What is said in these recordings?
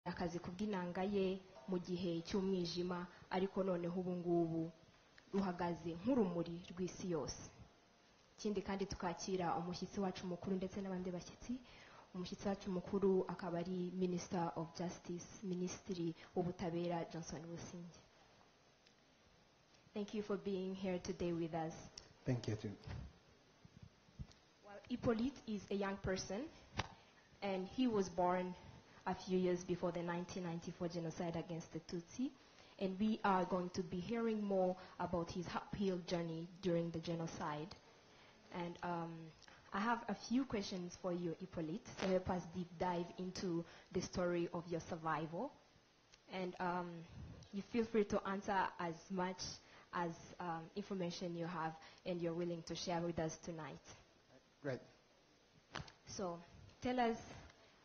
akazi kubw'inanga ye mu gihe cy'umwijima ariko noneho ubu ngubu ruhagaze nk'urumuri rw'isi yose. Ikindi kandi tukakira umushyitsi wacu mukuru ndetse n'abandi bashyitsi. Umushyitsi wacu mukuru akaba ari Minister of Justice, Minisitiri w'Ubutabera Johnson Businge. Thank you for being here today with us. Thank you too. Well, Hippolyte is a young person, and he was born a few years before the 1994 genocide against the Tutsi, and we are going to be hearing more about his uphill journey during the genocide. And I have a few questions for you, Hippolyte, to help us deep dive into the story of your survival. And you feel free to answer as much as information you have and you're willing to share with us tonight. Great. So tell us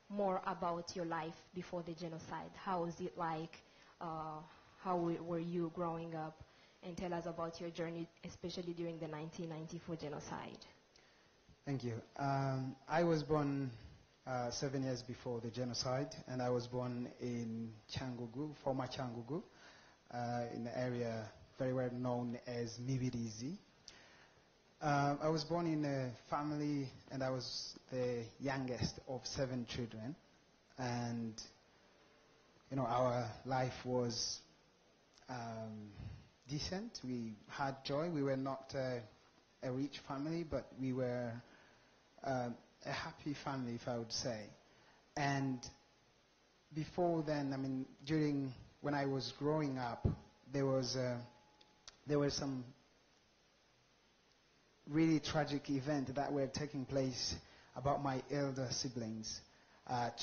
more about your life before the genocide. How was it like? How were you growing up? And tell us about your journey, especially during the 1994 genocide. Thank you. I was born 7 years before the genocide, and I was born in Cyangugu, former Cyangugu, in the area very well known as Mibirizi. I was born in a family, and I was the youngest of 7 children. And, you know, our life was decent. We had joy. We were not a rich family, but we were a happy family, if I would say. And before then, I mean, when I was growing up, there were some really tragic events that were taking place about my elder siblings.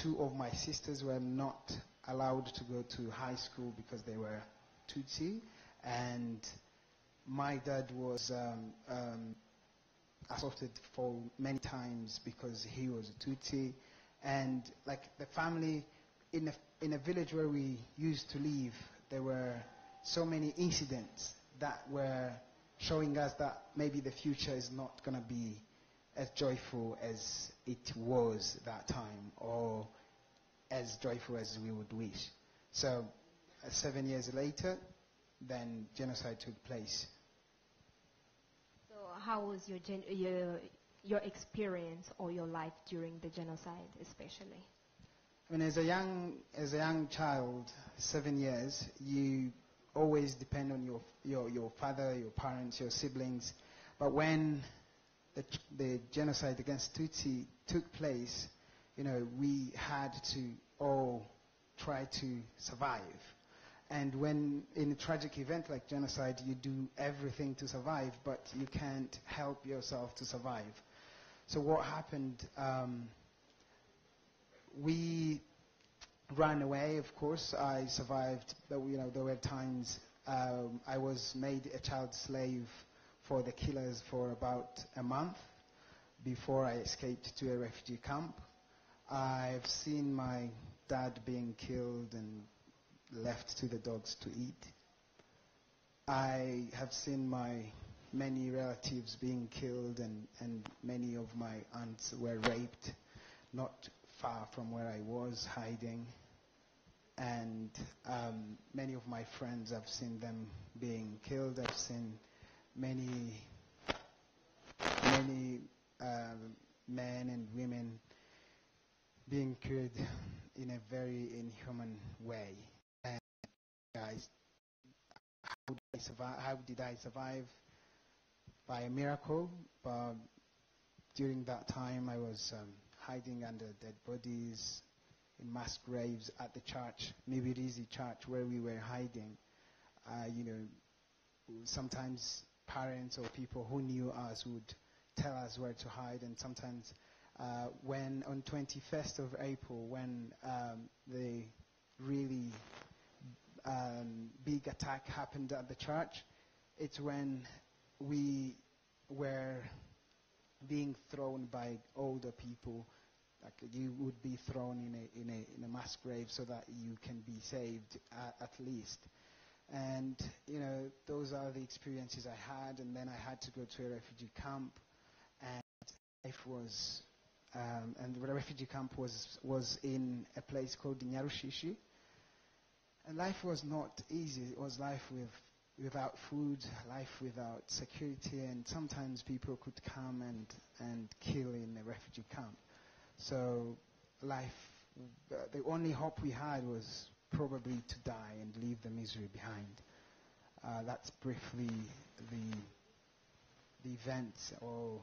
2 of my sisters were not allowed to go to high school because they were Tutsi, and my dad was assaulted for many times because he was a Tutsi. And like the family, in a village where we used to live, there were so many incidents that were showing us that maybe the future is not going to be as joyful as it was that time, or as joyful as we would wish. So 7 years later, then genocide took place. So how was your experience or your life during the genocide, especially? I mean, as a young child, 7 years, you always depend on your father, your parents, your siblings. But when the genocide against Tutsi took place, you know, we had to all try to survive. And when in a tragic event like genocide, you do everything to survive, but you can't help yourself to survive. So what happened, we ran away, of course. I survived, but you know, there were times I was made a child slave for the killers for about a month before I escaped to a refugee camp. I've seen my dad being killed and left to the dogs to eat. I have seen my many relatives being killed, and many of my aunts were raped not far from where I was hiding. And many of my friends, I've seen them being killed. I've seen many men and women being killed in a very inhuman way. And guys, how did I survive? By a miracle. But during that time, I was hiding under dead bodies, in mass graves at the church, Mibirizi church, where we were hiding. You know, sometimes parents or people who knew us would tell us where to hide, and sometimes when on 21st of April, when the really big attack happened at the church, it's when we were being thrown by older people. Like you would be thrown in a mass grave so that you can be saved at least. And you know, those are the experiences I had. And then I had to go to a refugee camp, and life was and the refugee camp was in a place called Nyarushishi, And life was not easy. It was life without food, life without security, and sometimes people could come and kill in a refugee camp. So life, the only hope we had was probably to die and leave the misery behind. That's briefly the events or